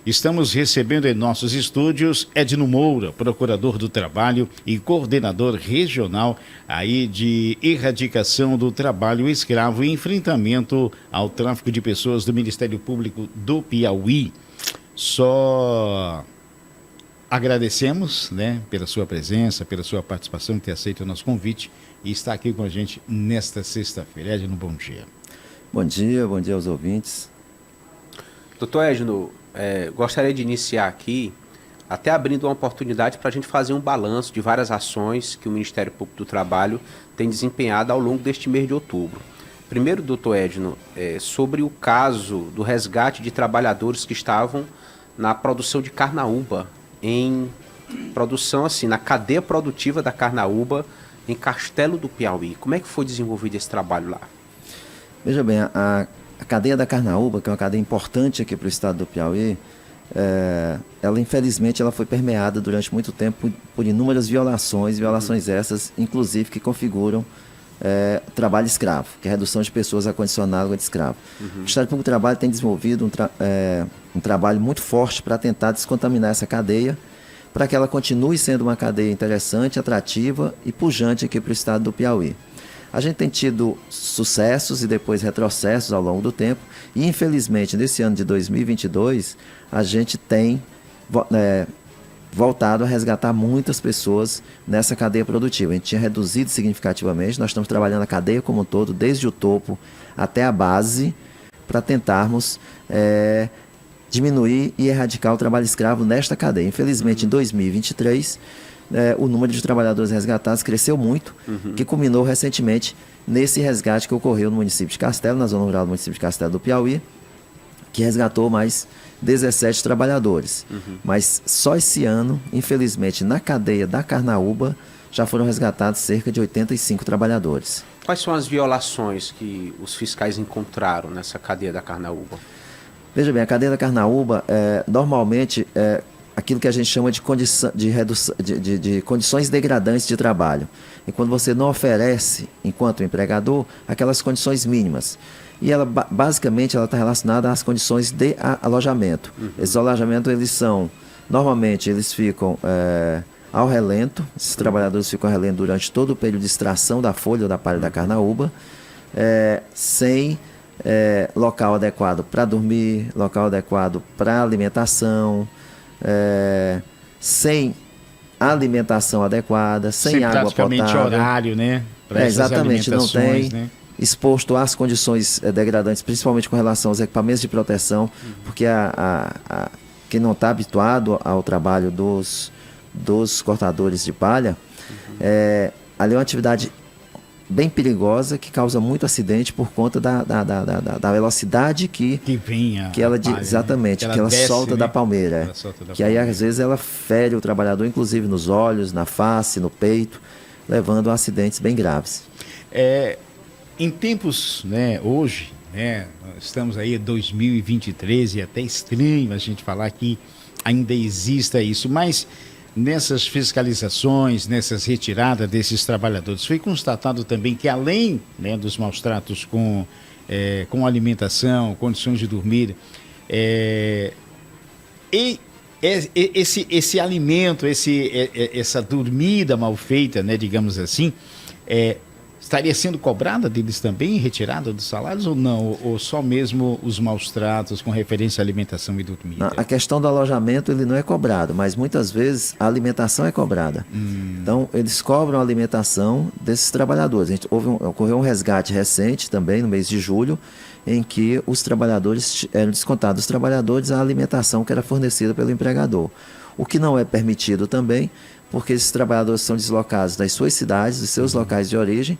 Estamos recebendo em nossos estúdios Edno Moura, procurador do trabalho e coordenador regional aí de erradicação do trabalho escravo e enfrentamento ao tráfico de pessoas do Ministério Público do Piauí. Só agradecemos, né, pela sua presença, pela sua participação, ter aceito o nosso convite e estar aqui com a gente nesta sexta-feira. Edno, bom dia. Bom dia aos ouvintes. Doutor Edno, gostaria de iniciar aqui, até abrindo uma oportunidade para a gente fazer um balanço de várias ações que o Ministério Público do Trabalho tem desempenhado ao longo deste mês de outubro. Primeiro, doutor Edno, sobre o caso do resgate de trabalhadores que estavam na produção de carnaúba, em produção assim, na cadeia produtiva da carnaúba em Castelo do Piauí. Como é que foi desenvolvido esse trabalho lá? Veja bem, a cadeia da carnaúba, que é uma cadeia importante aqui para o estado do Piauí, ela infelizmente foi permeada durante muito tempo por inúmeras violações essas, inclusive, que configuram trabalho escravo, que é a redução de pessoas a condição análoga de escravo. O Ministério Público do Trabalho tem desenvolvido um trabalho muito forte para tentar descontaminar essa cadeia, para que ela continue sendo uma cadeia interessante, atrativa e pujante aqui para o estado do Piauí. A gente tem tido sucessos e depois retrocessos ao longo do tempo e, infelizmente, nesse ano de 2022, a gente tem voltado a resgatar muitas pessoas nessa cadeia produtiva. A gente tinha reduzido significativamente, nós estamos trabalhando a cadeia como um todo, desde o topo até a base, para tentarmos diminuir e erradicar o trabalho escravo nesta cadeia. Infelizmente, em 2023, o número de trabalhadores resgatados cresceu muito, que culminou recentemente nesse resgate que ocorreu no município de Castelo, na zona rural do município de Castelo do Piauí, que resgatou mais 17 trabalhadores. Mas só esse ano, infelizmente, na cadeia da carnaúba, já foram resgatados cerca de 85 trabalhadores. Quais são as violações que os fiscais encontraram nessa cadeia da carnaúba? Veja bem, a cadeia da carnaúba, normalmente, aquilo que a gente chama de condições degradantes de trabalho. E quando você não oferece, enquanto empregador, aquelas condições mínimas. E ela, basicamente, ela está relacionada às condições de alojamento. Esses alojamentos, normalmente, eles ficam ao relento. Esses trabalhadores ficam ao relento durante todo o período de extração da folha ou da palha da carnaúba, sem local adequado para dormir, local adequado para alimentação, sem alimentação adequada, sem água potável. Praticamente horário, né? Exatamente, não tem. Né? Exposto às condições degradantes, principalmente com relação aos equipamentos de proteção, porque quem não está habituado ao trabalho dos cortadores de palha, ali é uma atividade bem perigosa, que causa muito acidente por conta da velocidade que ela palha, exatamente, né? que ela desce, solta, né? Da palmeira. Aí às vezes ela fere o trabalhador, inclusive nos olhos, na face, no peito, levando a acidentes bem graves. Em tempos, né, hoje, né, estamos aí em 2023 e é até estranho a gente falar que ainda exista isso, mas nessas fiscalizações, nessas retiradas desses trabalhadores, foi constatado também que além, né, dos maus tratos com alimentação, condições de dormir, esse alimento, essa dormida mal feita, né, digamos assim, estaria sendo cobrada deles também, retirada dos salários ou não? Ou só mesmo os maus tratos com referência à alimentação e dormida? A questão do alojamento ele não é cobrado, mas muitas vezes a alimentação é cobrada. Então, eles cobram a alimentação desses trabalhadores. Ocorreu um resgate recente também, no mês de julho, em que os trabalhadores eram descontados dos trabalhadores a alimentação que era fornecida pelo empregador. O que não é permitido também, porque esses trabalhadores são deslocados das suas cidades, dos seus locais de origem,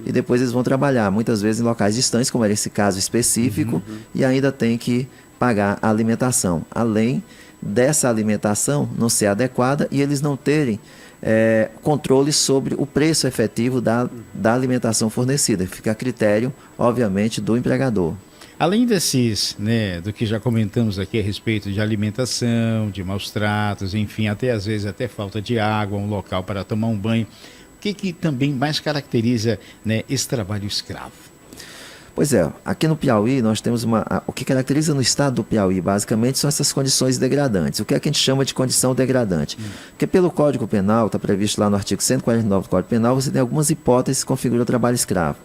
e depois eles vão trabalhar, muitas vezes em locais distantes, como era esse caso específico, e ainda tem que pagar a alimentação. Além dessa alimentação não ser adequada e eles não terem controle sobre o preço efetivo da alimentação fornecida. Fica a critério, obviamente, do empregador. Além desses, né, do que já comentamos aqui a respeito de alimentação, de maus tratos, enfim, até às vezes até falta de água, um local para tomar um banho, o que também mais caracteriza, né, esse trabalho escravo? Pois é, aqui no Piauí nós temos o que caracteriza no estado do Piauí, basicamente, são essas condições degradantes. O que é que a gente chama de condição degradante? Porque pelo Código Penal, está previsto lá no artigo 149 do Código Penal, você tem algumas hipóteses que configuram o trabalho escravo.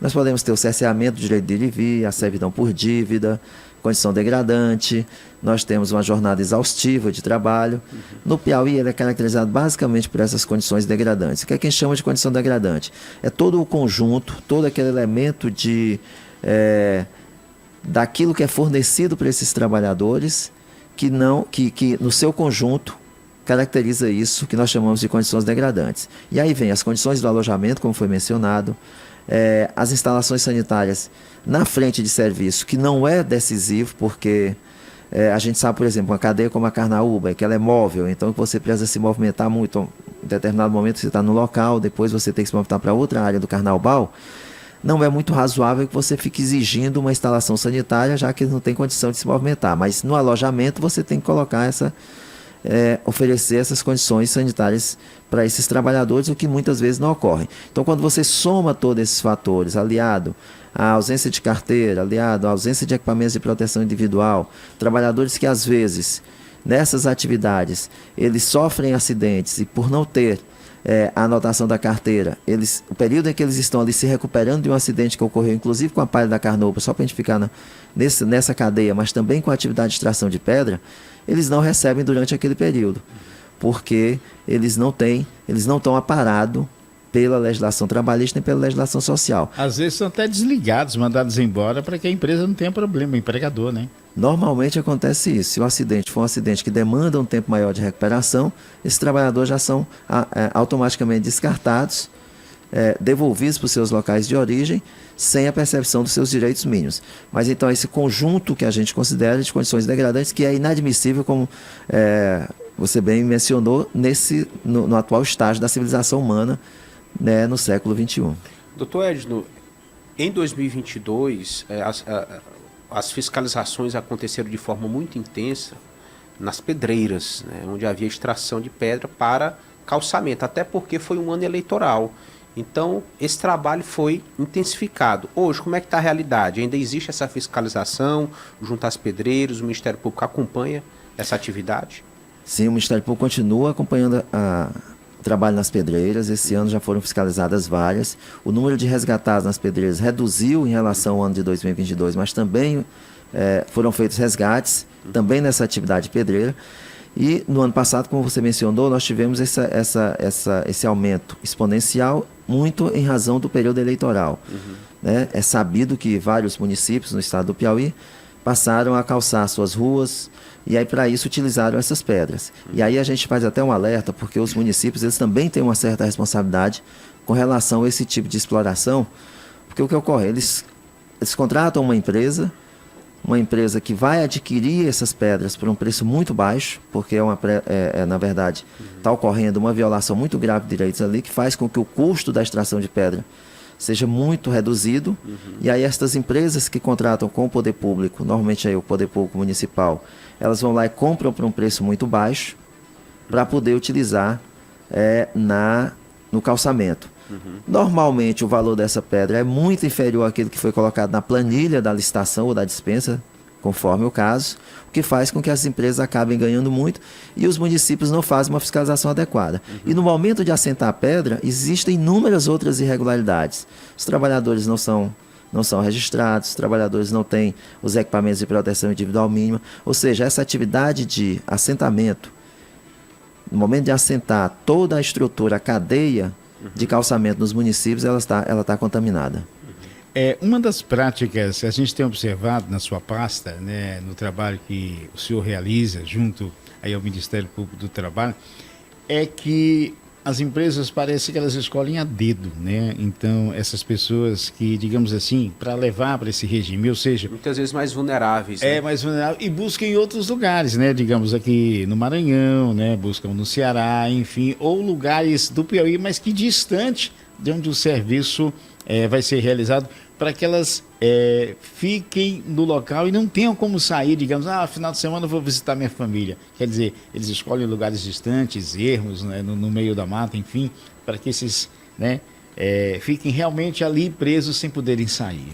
Nós podemos ter o cerceamento do direito de ir e vir, a servidão por dívida, condição degradante, nós temos uma jornada exaustiva de trabalho. No Piauí, ele é caracterizado basicamente por essas condições degradantes. O que é que a gente chama de condição degradante? É todo o conjunto, todo aquele elemento daquilo que é fornecido para esses trabalhadores, que no seu conjunto caracteriza isso que nós chamamos de condições degradantes. E aí vem as condições do alojamento, como foi mencionado, as instalações sanitárias na frente de serviço, que não é decisivo, porque a gente sabe, por exemplo, uma cadeia como a Carnaúba, que ela é móvel, então você precisa se movimentar muito. Em determinado momento você está no local, depois você tem que se movimentar para outra área do Carnaubal. Não é muito razoável que você fique exigindo uma instalação sanitária, já que ele não tem condição de se movimentar. Mas no alojamento você tem que colocar oferecer essas condições sanitárias para esses trabalhadores, o que muitas vezes não ocorre. Então, quando você soma todos esses fatores, aliado à ausência de carteira, aliado à ausência de equipamentos de proteção individual, trabalhadores que às vezes, nessas atividades, eles sofrem acidentes e por não ter a anotação da carteira, o período em que eles estão ali se recuperando de um acidente que ocorreu, inclusive com a palha da Carnaúba, só para a gente ficar nessa cadeia, mas também com a atividade de extração de pedra, eles não recebem durante aquele período, porque eles não estão aparados pela legislação trabalhista nem pela legislação social. Às vezes são até desligados, mandados embora para que a empresa não tenha problema, o empregador, né? Normalmente acontece isso. Se o acidente for um acidente que demanda um tempo maior de recuperação, esses trabalhadores já são automaticamente descartados, devolvidos para os seus locais de origem, sem a percepção dos seus direitos mínimos. Mas então esse conjunto que a gente considera de condições degradantes, que é inadmissível, como você bem mencionou, no atual estágio da civilização humana, né, no século XXI. Doutor Edno, em 2022, as fiscalizações aconteceram de forma muito intensa nas pedreiras, né, onde havia extração de pedra para calçamento, até porque foi um ano eleitoral. Então, esse trabalho foi intensificado. Hoje, como é que está a realidade? Ainda existe essa fiscalização junto às pedreiras? O Ministério Público acompanha essa atividade? Sim, o Ministério Público continua acompanhando o trabalho nas pedreiras. Esse ano já foram fiscalizadas várias. O número de resgatados nas pedreiras reduziu em relação ao ano de 2022, mas também foram feitos resgates, também nessa atividade pedreira. E no ano passado, como você mencionou, nós tivemos esse aumento exponencial, muito em razão do período eleitoral. Né? É sabido que vários municípios no estado do Piauí passaram a calçar suas ruas e aí para isso utilizaram essas pedras. E aí a gente faz até um alerta, porque os municípios eles também têm uma certa responsabilidade com relação a esse tipo de exploração, porque o que ocorre? Eles contratam uma empresa que vai adquirir essas pedras por um preço muito baixo, porque na verdade está ocorrendo uma violação muito grave de direitos ali, que faz com que o custo da extração de pedra seja muito reduzido. E aí estas empresas que contratam com o poder público, normalmente aí o poder público municipal, elas vão lá e compram por um preço muito baixo para poder utilizar no calçamento. Normalmente o valor dessa pedra é muito inferior àquele que foi colocado na planilha da licitação ou da dispensa, conforme o caso, o que faz com que as empresas acabem ganhando muito e os municípios não fazem uma fiscalização adequada. E no momento de assentar a pedra, existem inúmeras outras irregularidades. Os trabalhadores não são registrados, os trabalhadores não têm os equipamentos de proteção individual mínima, ou seja, essa atividade de assentamento, no momento de assentar toda a estrutura, a cadeia de calçamento nos municípios, ela está contaminada. Uma das práticas que a gente tem observado na sua pasta, né, no trabalho que o senhor realiza junto aí ao Ministério Público do Trabalho, é que as empresas parece que elas escolhem a dedo, né? Então, essas pessoas que, digamos assim, para levar para esse regime, ou seja... Muitas vezes mais vulneráveis. Né? Mais vulneráveis e buscam em outros lugares, né? Digamos aqui no Maranhão, né? Buscam no Ceará, enfim, ou lugares do Piauí, mas que distante de onde o serviço vai ser realizado, para que elas fiquem no local e não tenham como sair, digamos, final de semana eu vou visitar minha família. Quer dizer, eles escolhem lugares distantes, ermos, né, no meio da mata, enfim, para que esses fiquem realmente ali presos sem poderem sair.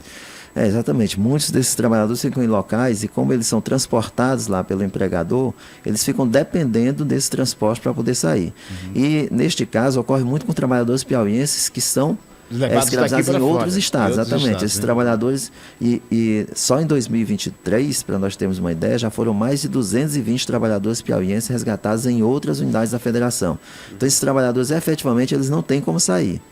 Exatamente. Muitos desses trabalhadores ficam em locais e como eles são transportados lá pelo empregador, eles ficam dependendo desse transporte para poder sair. E, neste caso, ocorre muito com trabalhadores piauienses que são escravizados em outros estados. Exatamente. Esses trabalhadores, e só em 2023, para nós termos uma ideia, já foram mais de 220 trabalhadores piauienses resgatados em outras unidades da federação. Então, esses trabalhadores, efetivamente, eles não têm como sair.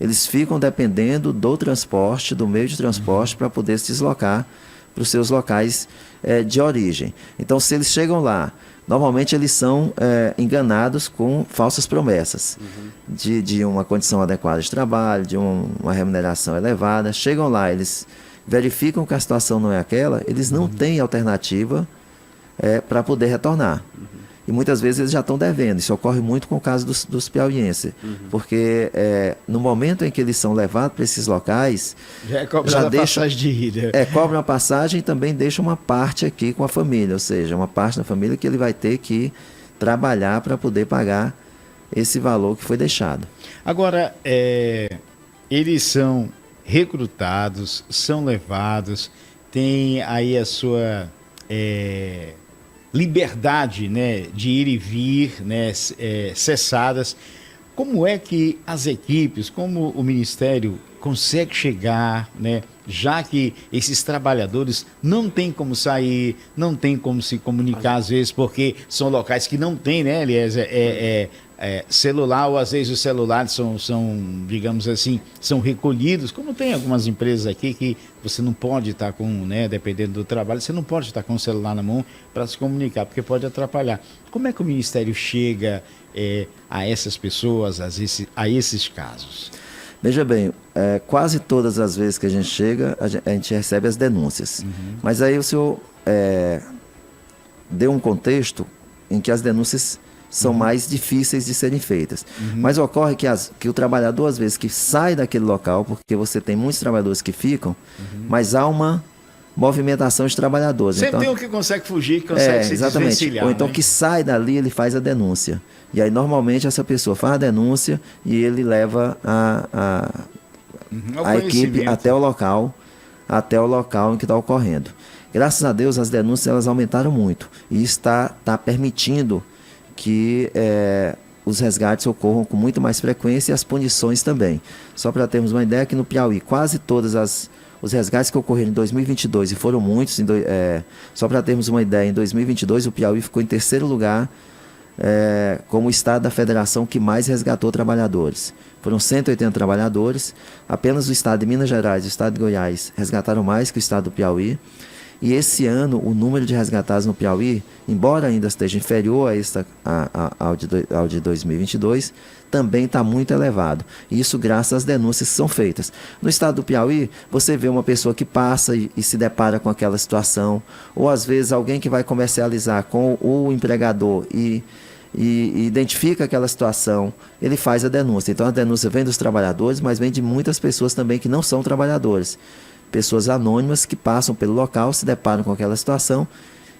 Eles ficam dependendo do transporte, do meio de transporte, para poder se deslocar para os seus locais de origem. Então, se eles chegam lá, normalmente eles são enganados com falsas promessas de uma condição adequada de trabalho, de uma remuneração elevada. Chegam lá, eles verificam que a situação não é aquela, eles não têm alternativa para poder retornar. E muitas vezes eles já estão devendo. Isso ocorre muito com o caso dos piauienses. Porque no momento em que eles são levados para esses locais, já deixa passagem de ida. Cobra uma passagem e também deixa uma parte aqui com a família. Ou seja, uma parte da família que ele vai ter que trabalhar para poder pagar esse valor que foi deixado. Agora, eles são recrutados, são levados, tem aí a sua liberdade, né, de ir e vir, né, cessadas. Como é que as equipes, como o Ministério consegue chegar, né, já que esses trabalhadores não têm como sair, não têm como se comunicar às vezes, porque são locais que não têm, né, aliás, celular, ou às vezes os celulares são, digamos assim, são recolhidos, como tem algumas empresas aqui que você não pode estar com, né, dependendo do trabalho, você não pode estar com o celular na mão para se comunicar, porque pode atrapalhar. Como é que o Ministério chega a essas pessoas, a esses casos? Veja bem, quase todas as vezes que a gente chega, a gente recebe as denúncias. Mas aí o senhor deu um contexto em que as denúncias são mais difíceis de serem feitas. Mas ocorre que o trabalhador, às vezes, que sai daquele local, porque você tem muitos trabalhadores que ficam, mas há uma movimentação de trabalhadores. Sempre então, tem um que consegue fugir, que consegue se exatamente. desvencilhar. Ou então né? que sai dali, ele faz a denúncia. E aí, normalmente, essa pessoa faz a denúncia e ele leva a equipe até o local em que está ocorrendo. Graças a Deus, as denúncias elas aumentaram muito. E isso está permitindo que os resgates ocorram com muito mais frequência e as punições também. Só para termos uma ideia, que no Piauí, quase todos os resgates que ocorreram em 2022, e foram muitos, só para termos uma ideia, em 2022 o Piauí ficou em terceiro lugar como o estado da federação que mais resgatou trabalhadores. Foram 180 trabalhadores, apenas o estado de Minas Gerais e o estado de Goiás resgataram mais que o estado do Piauí. E esse ano, o número de resgatados no Piauí, embora ainda esteja inferior ao de 2022, também está muito elevado. E isso graças às denúncias que são feitas. No estado do Piauí, você vê uma pessoa que passa e se depara com aquela situação, ou às vezes alguém que vai comercializar com o empregador e identifica aquela situação, ele faz a denúncia. Então a denúncia vem dos trabalhadores, mas vem de muitas pessoas também que não são trabalhadores. Pessoas anônimas que passam pelo local, se deparam com aquela situação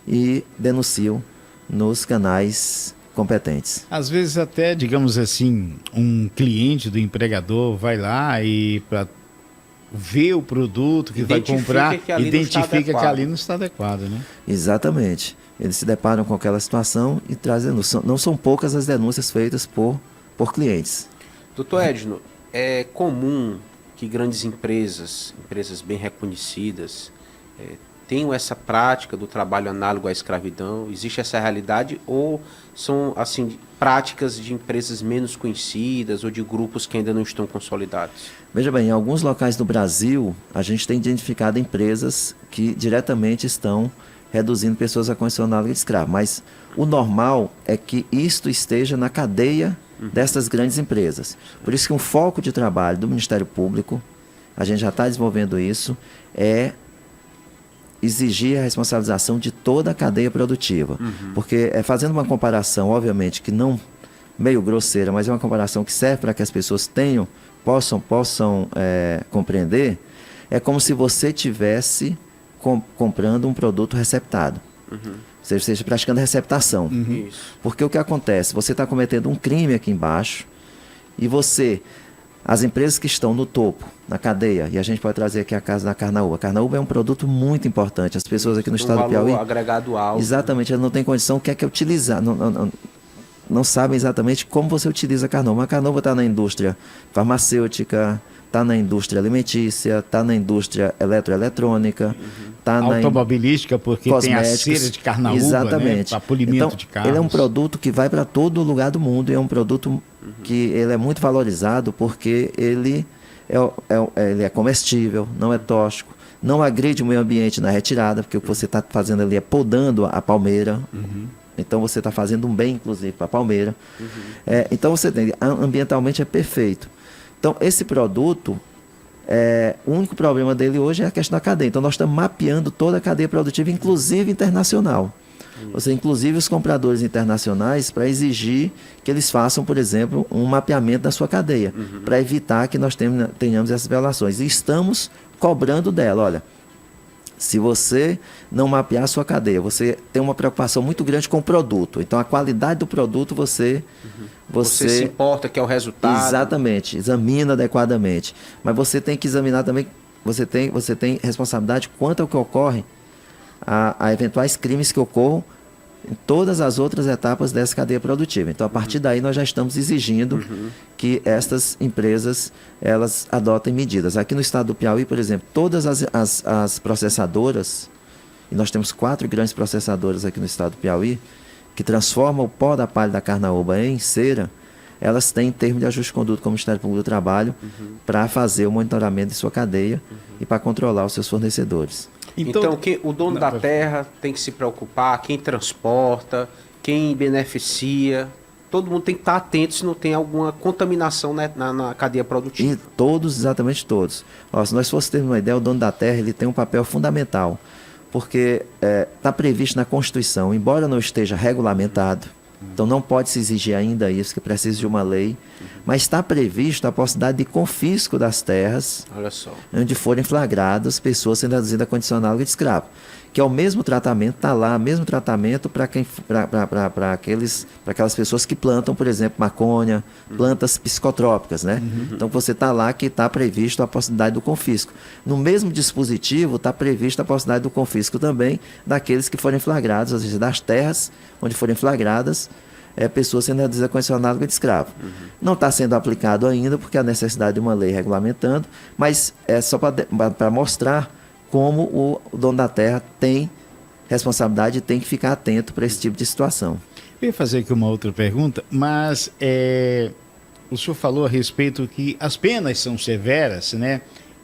e denunciam nos canais competentes. Às vezes até, digamos assim, um cliente do empregador vai lá e para ver o produto que vai comprar, identifica que ali não está adequado, né? Exatamente. Eles se deparam com aquela situação e trazem denúncia. Não são poucas as denúncias feitas por clientes. Doutor Edno, é comum que grandes empresas bem reconhecidas, tenham essa prática do trabalho análogo à escravidão? Existe essa realidade ou são assim práticas de empresas menos conhecidas ou de grupos que ainda não estão consolidados? Veja bem, em alguns locais do Brasil, a gente tem identificado empresas que diretamente estão reduzindo pessoas à condição análoga de escravo, mas o normal é que isto esteja na cadeia dessas grandes empresas. Por isso que um foco de trabalho do Ministério Público, a gente já está desenvolvendo isso, é exigir a responsabilização de toda a cadeia produtiva. Porque fazendo uma comparação, obviamente, que não meio grosseira, mas é uma comparação que serve para que as pessoas possam compreender, é como se você tivesse comprando um produto receptado. Você esteja praticando receptação. Porque o que acontece? Você está cometendo um crime aqui embaixo e você As empresas que estão no topo, na cadeia, e a gente pode trazer aqui a casa da carnaúba. A carnaúba é um produto muito importante. As pessoas aqui no estado do Piauí... agregado alto. Exatamente, elas não têm condição, quer que utilizar, não sabem exatamente como você utiliza a carnaúba. A carnaúba está na indústria farmacêutica, está na indústria alimentícia, está na indústria eletroeletrônica, está na automobilística, porque tem a cera de carnaúba, exatamente, né, para polimento então, de carros. Ele é um produto que vai para todo lugar do mundo, e é um produto que ele é muito valorizado porque ele é comestível, não é tóxico, não agride o meio ambiente na retirada, porque o que você está fazendo ali é podando a palmeira. Então você está fazendo um bem, inclusive, para a palmeira. Então você tem, ambientalmente é perfeito. Então esse produto, o único problema dele hoje é a questão da cadeia. Então nós estamos mapeando toda a cadeia produtiva, inclusive internacional. Ou seja, inclusive os compradores internacionais, para exigir que eles façam, por exemplo, um mapeamento da sua cadeia, para evitar que nós tenhamos essas violações. E estamos cobrando dela, olha, se você não mapear a sua cadeia, você tem uma preocupação muito grande com o produto. Então, a qualidade do produto você se importa, que é o resultado. Exatamente, examina adequadamente. Mas você tem que examinar também, você tem responsabilidade quanto ao que ocorre, a eventuais crimes que ocorram em todas as outras etapas dessa cadeia produtiva. Então, a partir daí, nós já estamos exigindo que estas empresas elas adotem medidas. Aqui no estado do Piauí, por exemplo, todas as processadoras, e nós temos 4 grandes processadoras aqui no estado do Piauí, que transformam o pó da palha da carnaúba em cera, elas têm termo de ajuste de conduta com o Ministério Público do Trabalho para fazer o monitoramento de sua cadeia e para controlar os seus fornecedores. Então o dono da terra tem que se preocupar, quem transporta, quem beneficia, todo mundo tem que estar atento se não tem alguma contaminação, né, na cadeia produtiva. E todos, exatamente todos. Se nós fôssemos ter uma ideia, o dono da terra ele tem um papel fundamental, porque está previsto na Constituição, embora não esteja regulamentado, então não pode se exigir ainda isso, que precisa de uma lei, mas está previsto a possibilidade de confisco das terras, olha só, onde forem flagradas pessoas sendo reduzidas a condição análoga de escravo, que é o mesmo tratamento, está lá, o mesmo tratamento para aquelas pessoas que plantam, por exemplo, maconha, plantas psicotrópicas, né? Então você está lá que está previsto a possibilidade do confisco. No mesmo dispositivo está prevista a possibilidade do confisco também daqueles que forem flagrados, ou seja, das terras onde forem flagradas pessoas sendo reduzidas a condição análoga de escravo. Não está sendo aplicado ainda porque há necessidade de uma lei regulamentando, mas é só para mostrar como o dono da terra tem responsabilidade e tem que ficar atento para esse tipo de situação. Eu ia fazer aqui uma outra pergunta, mas o senhor falou a respeito que as penas são severas, né,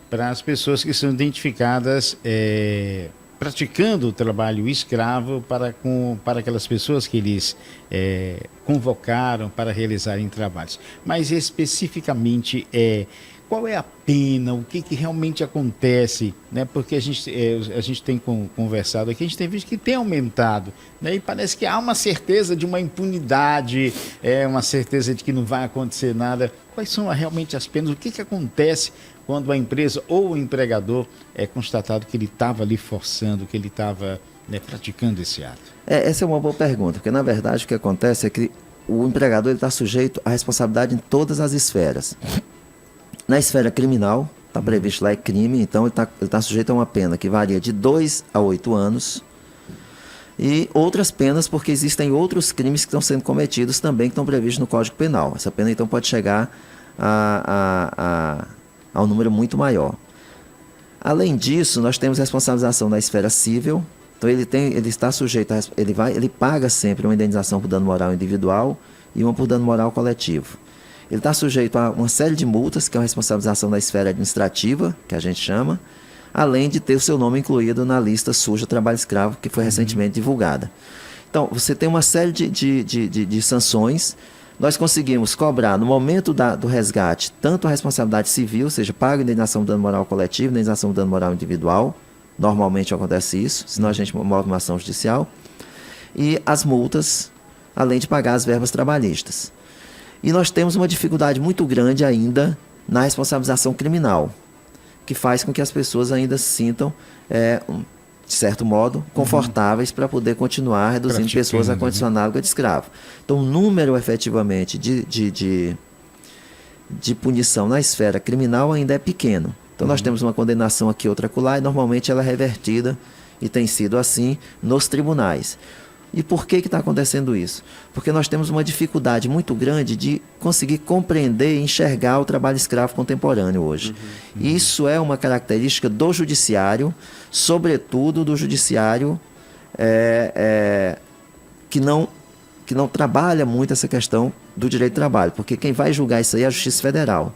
para as pessoas que são identificadas praticando o trabalho escravo para aquelas pessoas que eles convocaram para realizarem trabalhos. Mas especificamente, qual é a pena, o que realmente acontece, né? Porque a gente tem conversado aqui, a gente tem visto que tem aumentado, né? E parece que há uma certeza de uma impunidade, uma certeza de que não vai acontecer nada. Quais são realmente as penas? O que acontece quando a empresa ou o empregador é constatado que ele estava ali forçando, que ele estava praticando esse ato? Essa é uma boa pergunta, porque na verdade o que acontece é que o empregador está sujeito à responsabilidade em todas as esferas. Na esfera criminal, está previsto lá, é crime, então ele está sujeito a uma pena que varia de 2 a 8 anos. E outras penas, porque existem outros crimes que estão sendo cometidos também, que estão previstos no Código Penal. Essa pena, então, pode chegar a um número muito maior. Além disso, nós temos responsabilização na esfera civil. Então, ele está sujeito ele paga sempre uma indenização por dano moral individual e uma por dano moral coletivo. Ele está sujeito a uma série de multas, que é uma responsabilização na esfera administrativa, que a gente chama, além de ter o seu nome incluído na lista suja trabalho escravo, que foi recentemente divulgada. Então, você tem uma série de sanções. Nós conseguimos cobrar, no momento do resgate, tanto a responsabilidade civil, ou seja, paga a indenização por dano moral coletivo, indenização por dano moral individual, normalmente acontece isso, senão a gente move uma ação judicial, e as multas, além de pagar as verbas trabalhistas. E nós temos uma dificuldade muito grande ainda na responsabilização criminal, que faz com que as pessoas ainda se sintam, de certo modo, confortáveis para poder continuar reduzindo pessoas a condição análoga de escravo. Então, o número efetivamente de de punição na esfera criminal ainda é pequeno. Então nós temos uma condenação aqui, outra acolá, e normalmente ela é revertida, e tem sido assim, nos tribunais. E por que está acontecendo isso? Porque nós temos uma dificuldade muito grande de conseguir compreender e enxergar o trabalho escravo contemporâneo hoje. Isso é uma característica do judiciário, sobretudo do judiciário que não trabalha muito essa questão do direito do trabalho, porque quem vai julgar isso aí é a Justiça Federal.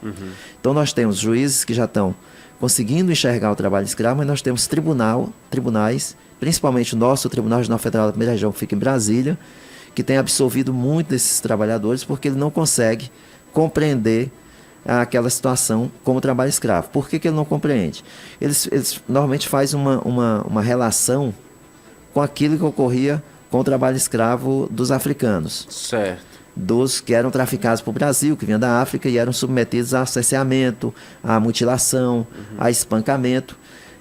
Então nós temos juízes que já estão conseguindo enxergar o trabalho escravo, mas nós temos tribunais, principalmente o nosso Tribunal Regional Federal da Primeira Região, que fica em Brasília, que tem absorvido muito desses trabalhadores, porque ele não consegue compreender aquela situação como trabalho escravo. Por que ele não compreende? Eles normalmente fazem uma relação com aquilo que ocorria com o trabalho escravo dos africanos. Certo. Dos que eram traficados para o Brasil, que vinham da África e eram submetidos a cerceamento, a mutilação, a espancamento.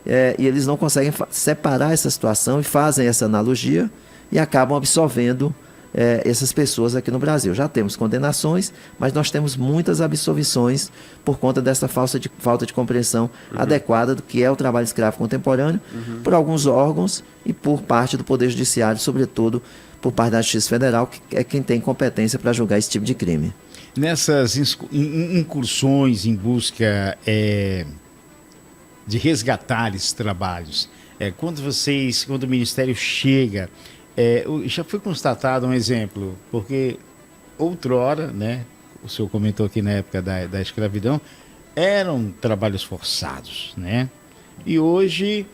E eles não conseguem separar essa situação e fazem essa analogia e acabam absolvendo essas pessoas aqui no Brasil. Já temos condenações, mas nós temos muitas absolvições por conta dessa falta de compreensão adequada do que é o trabalho escravo contemporâneo por alguns órgãos e por parte do Poder Judiciário, sobretudo por parte da Justiça Federal, que é quem tem competência para julgar esse tipo de crime. Nessas incursões em busca de resgatar esses trabalhos, quando o Ministério chega, já foi constatado um exemplo, porque outrora, né, o senhor comentou aqui na época da escravidão, eram trabalhos forçados, né? E hoje,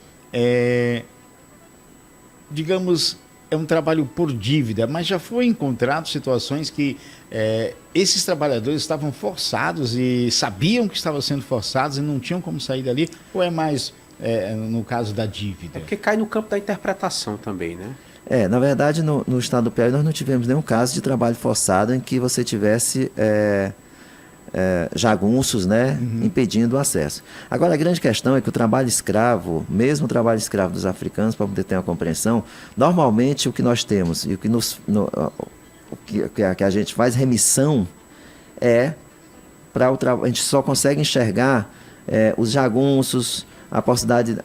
digamos, é um trabalho por dívida, mas já foi encontrado situações que esses trabalhadores estavam forçados e sabiam que estavam sendo forçados e não tinham como sair dali, ou é mais no caso da dívida? É porque cai no campo da interpretação também, né? Na verdade, no estado do Piauí nós não tivemos nenhum caso de trabalho forçado em que você tivesse jagunços, né, impedindo o acesso. Agora, a grande questão é que o trabalho escravo, mesmo o trabalho escravo dos africanos, para poder ter uma compreensão, normalmente o que nós temos e o que a gente faz remissão a gente só consegue enxergar os jagunços, a possibilidade,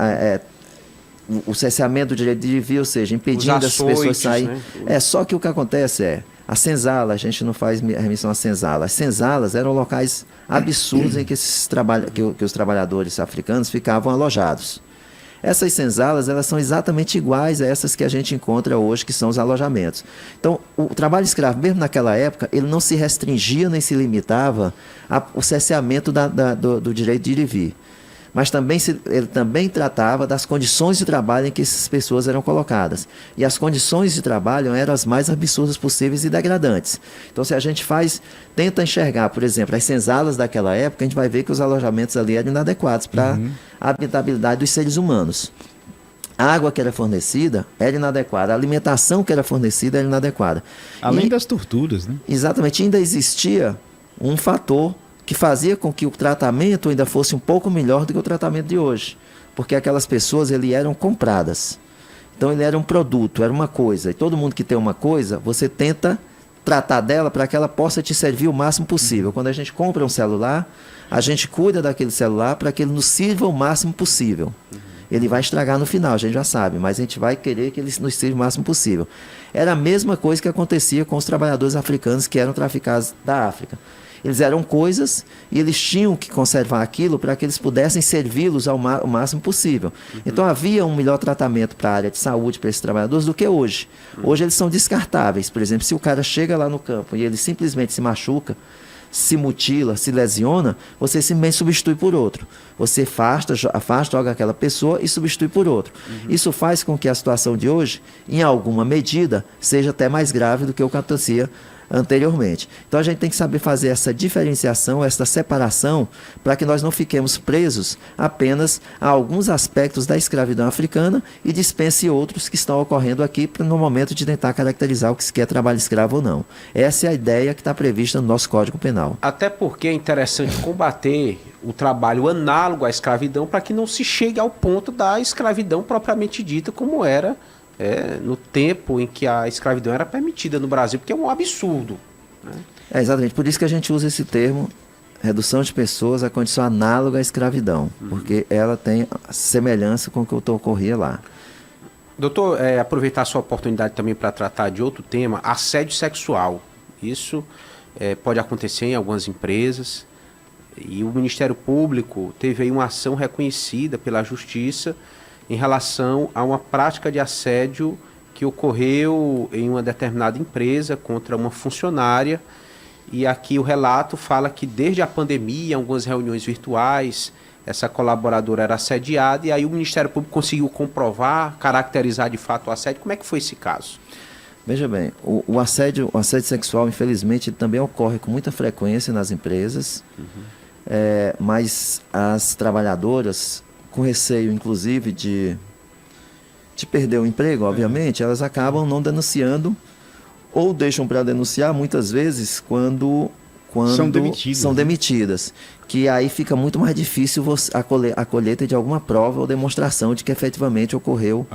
o cerceamento do direito de devir, ou seja, impedindo as pessoas saírem. Né? Só que o que acontece a senzala, a gente não faz remissão à senzala. As senzalas eram locais absurdos em que os trabalhadores africanos ficavam alojados. Essas senzalas, elas são exatamente iguais a essas que a gente encontra hoje, que são os alojamentos. Então, o trabalho escravo, mesmo naquela época, ele não se restringia nem se limitava ao cerceamento do direito de ir e vir. Mas ele também tratava das condições de trabalho em que essas pessoas eram colocadas. E as condições de trabalho eram as mais absurdas possíveis e degradantes. Então, se a gente tenta enxergar, por exemplo, as senzalas daquela época, a gente vai ver que os alojamentos ali eram inadequados para a habitabilidade dos seres humanos. A água que era fornecida era inadequada, a alimentação que era fornecida era inadequada. Além das torturas, né? Exatamente, ainda existia um fator que fazia com que o tratamento ainda fosse um pouco melhor do que o tratamento de hoje. Porque aquelas pessoas eram compradas. Então ele era um produto, era uma coisa. E todo mundo que tem uma coisa, você tenta tratar dela para que ela possa te servir o máximo possível. Quando a gente compra um celular, a gente cuida daquele celular para que ele nos sirva o máximo possível. Ele vai estragar no final, a gente já sabe, mas a gente vai querer que ele nos sirva o máximo possível. Era a mesma coisa que acontecia com os trabalhadores africanos que eram traficados da África. Eles eram coisas e eles tinham que conservar aquilo para que eles pudessem servi-los o máximo possível. Então havia um melhor tratamento para a área de saúde para esses trabalhadores do que hoje. Hoje eles são descartáveis. Por exemplo, se o cara chega lá no campo e ele simplesmente se machuca, se mutila, se lesiona, você simplesmente substitui por outro. Você afasta, joga aquela pessoa e substitui por outro. Isso faz com que a situação de hoje, em alguma medida, seja até mais grave do que o que acontecia anteriormente. Então a gente tem que saber fazer essa diferenciação, essa separação, para que nós não fiquemos presos apenas a alguns aspectos da escravidão africana e dispense outros que estão ocorrendo aqui no momento de tentar caracterizar o que se quer trabalho escravo ou não. Essa é a ideia que está prevista no nosso Código Penal. Até porque é interessante combater o trabalho análogo à escravidão para que não se chegue ao ponto da escravidão propriamente dita, como era no tempo em que a escravidão era permitida no Brasil, porque é um absurdo. Né? Exatamente, por isso que a gente usa esse termo redução de pessoas a condição análoga à escravidão, porque ela tem semelhança com o que ocorria lá. Doutor, aproveitar a sua oportunidade também para tratar de outro tema, assédio sexual. Isso pode acontecer em algumas empresas e o Ministério Público teve aí uma ação reconhecida pela Justiça em relação a uma prática de assédio que ocorreu em uma determinada empresa contra uma funcionária. E aqui o relato fala que desde a pandemia, em algumas reuniões virtuais, essa colaboradora era assediada e aí o Ministério Público conseguiu comprovar, caracterizar de fato o assédio. Como é que foi esse caso? Veja bem, o assédio sexual, infelizmente, ele também ocorre com muita frequência nas empresas, mas as trabalhadoras, com receio, inclusive, de perder o emprego, obviamente, elas acabam não denunciando ou deixam para denunciar, muitas vezes, quando são demitidas. Que aí fica muito mais difícil a colheita de alguma prova ou demonstração de que efetivamente ocorreu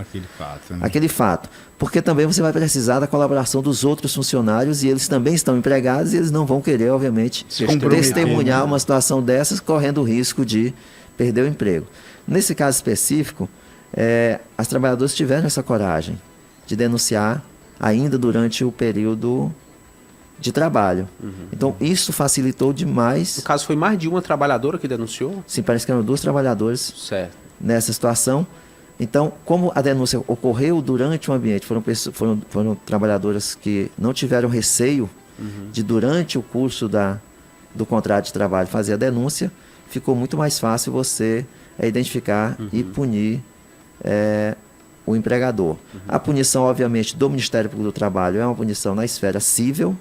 aquele fato. Porque também você vai precisar da colaboração dos outros funcionários e eles também estão empregados e eles não vão querer, obviamente, testemunhar uma situação dessas, correndo o risco de perder o emprego. Nesse caso específico, as trabalhadoras tiveram essa coragem de denunciar ainda durante o período de trabalho. Então, isso facilitou demais. No caso, foi mais de uma trabalhadora que denunciou? Sim, parece que eram 2 trabalhadoras nessa situação. Então, como a denúncia ocorreu durante o ambiente, foram trabalhadoras que não tiveram receio de, durante o curso do contrato de trabalho, fazer a denúncia, ficou muito mais fácil você identificar e punir o empregador. A punição, obviamente, do Ministério Público do Trabalho é uma punição na esfera civil,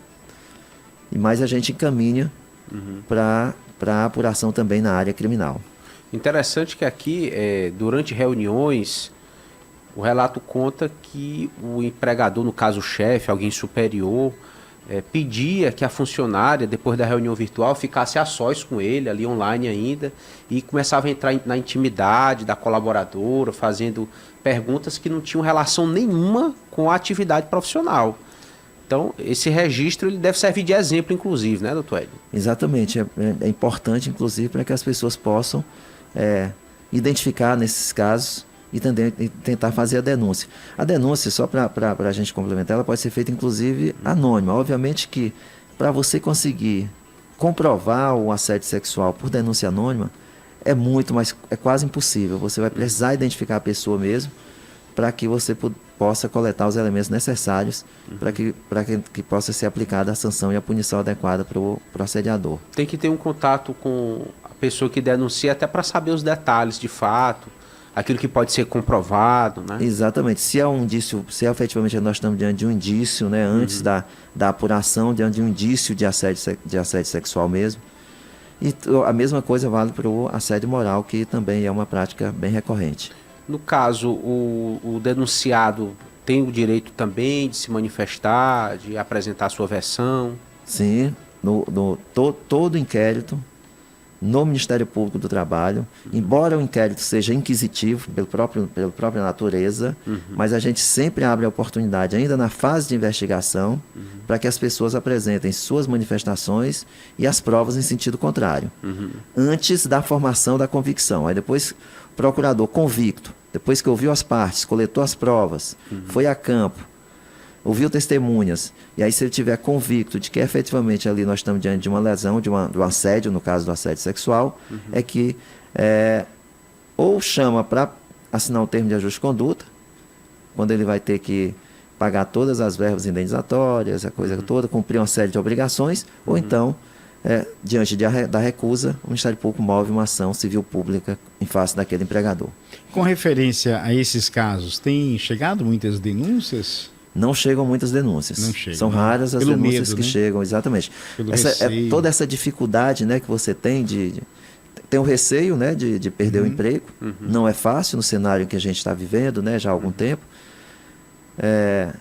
mas a gente encaminha para a apuração também na área criminal. Interessante que aqui, durante reuniões, o relato conta que o empregador, no caso o chefe, alguém superior, pedia que a funcionária, depois da reunião virtual, ficasse a sós com ele, ali online ainda, e começava a entrar na intimidade da colaboradora, fazendo perguntas que não tinham relação nenhuma com a atividade profissional. Então, esse registro ele deve servir de exemplo, inclusive, né, doutor Edno? Exatamente. É importante, inclusive, para que as pessoas possam identificar nesses casos e tentar fazer a denúncia. A denúncia, só para a gente complementar, ela pode ser feita, inclusive, anônima. Obviamente que, para você conseguir comprovar o assédio sexual por denúncia anônima, é quase impossível. Você vai precisar identificar a pessoa mesmo, para que você possa coletar os elementos necessários para que possa ser aplicada a sanção e a punição adequada para o assediador. Tem que ter um contato com a pessoa que denuncia até para saber os detalhes de fato, aquilo que pode ser comprovado, né? Exatamente. Se é um indício, se efetivamente nós estamos diante de um indício, né, antes da apuração, diante de um indício de assédio sexual mesmo. E a mesma coisa vale para o assédio moral, que também é uma prática bem recorrente. No caso, o denunciado tem o direito também de se manifestar, de apresentar a sua versão? Sim, todo inquérito no Ministério Público do Trabalho, embora o inquérito seja inquisitivo pela própria natureza, mas a gente sempre abre a oportunidade, ainda na fase de investigação, para que as pessoas apresentem suas manifestações e as provas em sentido contrário, antes da formação da convicção. Aí depois, o procurador convicto, depois que ouviu as partes, coletou as provas, foi a campo, ouviu testemunhas, e aí se ele tiver convicto de que efetivamente ali nós estamos diante de uma lesão, de um assédio, no caso do assédio sexual, é que ou chama para assinar um termo de ajuste de conduta, quando ele vai ter que pagar todas as verbas indenizatórias, a coisa toda, cumprir uma série de obrigações, ou então, diante da recusa, o Ministério Público move uma ação civil pública em face daquele empregador. Com referência a esses casos, tem chegado muitas denúncias? Não chegam muitas denúncias. Não chegam, São raras as denúncias medo, que chegam, exatamente. Pelo receio. Toda essa dificuldade, né, que você tem tem o receio, né, de perder o emprego. Não é fácil no cenário que a gente está vivendo, né, já há algum tempo.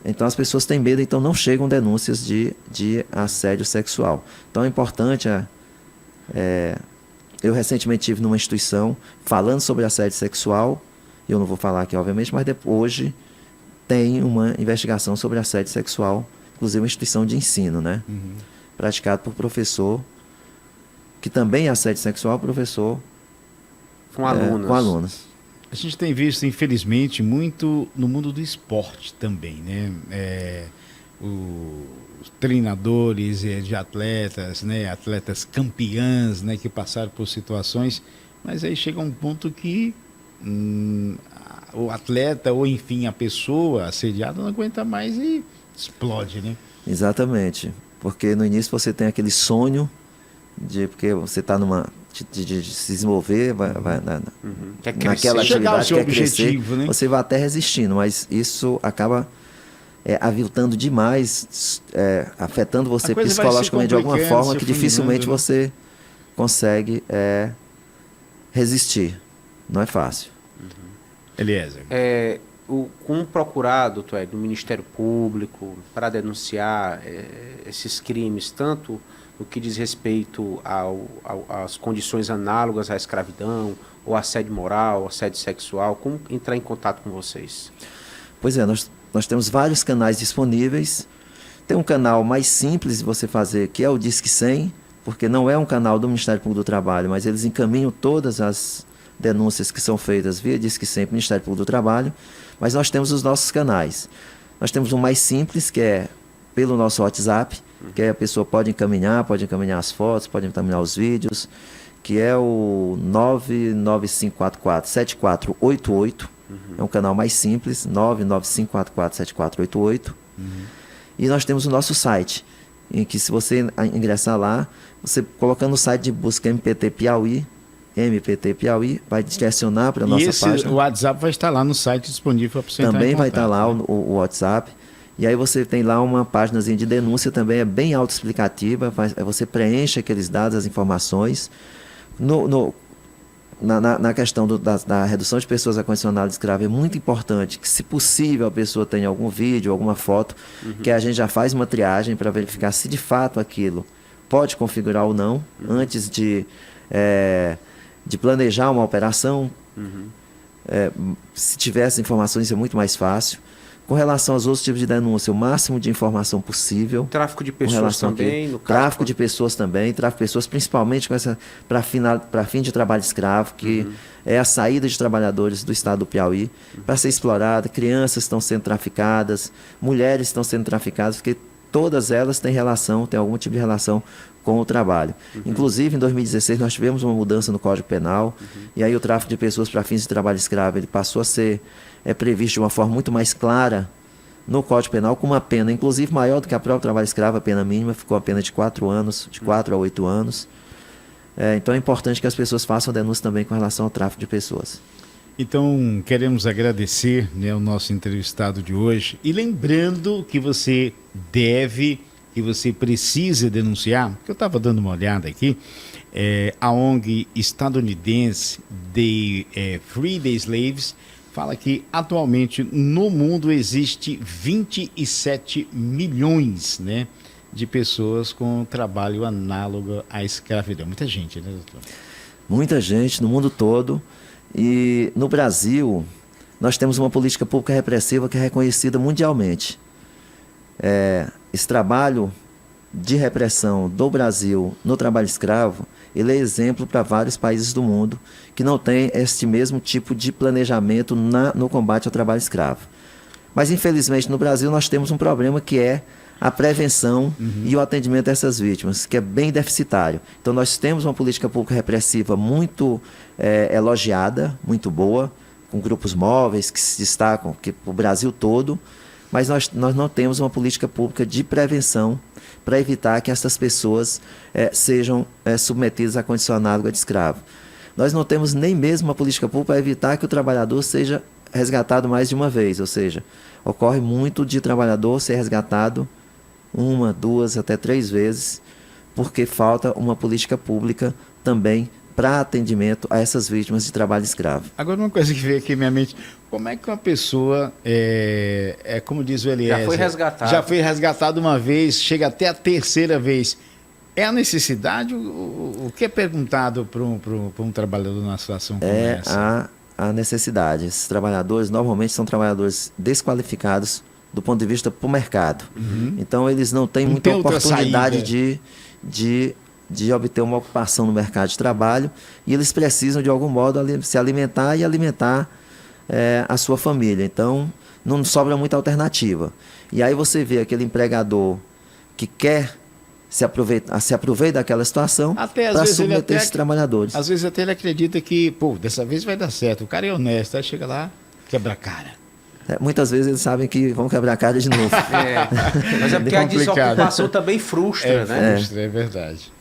Então as pessoas têm medo, então não chegam denúncias de assédio sexual. Então é importante. Eu recentemente estive numa instituição falando sobre assédio sexual. Eu não vou falar aqui, obviamente, mas hoje tem uma investigação sobre assédio sexual, inclusive uma instituição de ensino, né? Praticado por professor que também é assédio sexual, professor Com alunos. com alunos. A gente tem visto, infelizmente, muito no mundo do esporte também, né? Os treinadores de atletas, né? Atletas campeãs, né? Que passaram por situações, mas aí chega um ponto que o atleta, ou enfim, a pessoa assediada não aguenta mais e explode, né? Exatamente. Porque no início você tem aquele sonho porque você está de se desenvolver, Quer crescer. naquela Chegar ao atividade, seu quer crescer, objetivo, né? você vai até resistindo, mas isso acaba aviltando demais, afetando você A coisa vai se psicologicamente de alguma complicando, forma se que dificilmente afunilando, né? você consegue resistir. Não é fácil. Eliezer. Com um procurado, do Ministério Público, para denunciar esses crimes, tanto no que diz respeito às condições análogas à escravidão, ou assédio moral, assédio sexual, como entrar em contato com vocês? Pois é, nós temos vários canais disponíveis. Tem um canal mais simples de você fazer, que é o Disque 100, porque não é um canal do Ministério Público do Trabalho, mas eles encaminham todas as denúncias que são feitas via Disque 100 para o Ministério Público do Trabalho, mas nós temos os nossos canais. Nós temos um mais simples, que é pelo nosso WhatsApp, que aí a pessoa pode encaminhar as fotos, pode encaminhar os vídeos, que é o 99544-7488. É um canal mais simples, 99544-7488. E nós temos o nosso site, em que se você ingressar lá, você colocando no site de busca MPT Piauí, vai direcionar para a nossa página. O WhatsApp vai estar lá no site disponível para você Também entrar vai em estar lá o WhatsApp. E aí você tem lá uma páginazinha de denúncia também, é bem autoexplicativa, você preenche aqueles dados, as informações. Na questão da redução de pessoas a condicionado de escravo, é muito importante que, se possível, a pessoa tenha algum vídeo, alguma foto, que a gente já faz uma triagem para verificar se de fato aquilo pode configurar ou não, antes de planejar uma operação. Se tiver essas informações é muito mais fácil. Com relação aos outros tipos de denúncia, o máximo de informação possível. Tráfico de pessoas também, no caso. Tráfico de pessoas também, tráfico de pessoas principalmente para fim de trabalho escravo, que é a saída de trabalhadores do estado do Piauí para ser explorada. Crianças estão sendo traficadas, mulheres estão sendo traficadas, porque todas elas têm algum tipo de relação com o trabalho. Inclusive, em 2016, nós tivemos uma mudança no Código Penal, e aí o tráfico de pessoas para fins de trabalho escravo ele passou a ser previsto de uma forma muito mais clara no Código Penal, com uma pena, inclusive, maior do que a própria trabalho escravo. A pena mínima ficou a pena de 4 anos, de 4 a 8 anos. Então é importante que as pessoas façam denúncia também com relação ao tráfico de pessoas. Então, queremos agradecer, né, o nosso entrevistado de hoje, e lembrando que você precisa denunciar, porque eu estava dando uma olhada aqui, a ONG estadunidense Free the Slaves fala que atualmente no mundo existe 27 milhões, né, de pessoas com trabalho análogo à escravidão. Muita gente, né, doutor? Muita gente no mundo todo. E no Brasil, nós temos uma política pública repressiva que é reconhecida mundialmente. Esse trabalho de repressão do Brasil no trabalho escravo, ele é exemplo para vários países do mundo que não tem este mesmo tipo de planejamento no combate ao trabalho escravo. Mas, infelizmente, no Brasil nós temos um problema, que é a prevenção e o atendimento dessas vítimas, que é bem deficitário. Então, nós temos uma política pública repressiva muito elogiada, muito boa, com grupos móveis que se destacam o Brasil todo, mas nós não temos uma política pública de prevenção para evitar que essas pessoas sejam submetidas à condição análoga de escravo. Nós não temos nem mesmo uma política pública para evitar que o trabalhador seja resgatado mais de uma vez, ou seja, ocorre muito de trabalhador ser resgatado 1, 2, até 3 vezes, porque falta uma política pública também para atendimento a essas vítimas de trabalho escravo. Agora, uma coisa que veio aqui na minha mente: como é que uma pessoa, como diz o Eliezer, já foi resgatado uma vez, chega até a 3ª vez? É a necessidade? O que é perguntado para um trabalhador numa situação como essa? A necessidade. Esses trabalhadores normalmente são trabalhadores desqualificados do ponto de vista para o mercado. Então, eles não têm muita oportunidade de de obter uma ocupação no mercado de trabalho e eles precisam, de algum modo, se alimentar e alimentar a sua família. Então, não sobra muita alternativa. E aí você vê aquele empregador que quer se aproveita daquela situação para submeter esses trabalhadores. Às vezes até ele acredita que, pô, dessa vez vai dar certo, o cara é honesto, aí chega lá, quebra a cara. Muitas vezes eles sabem que vão quebrar a cara de novo. Mas é porque a desocupação também frustra, né? Frustra, é verdade.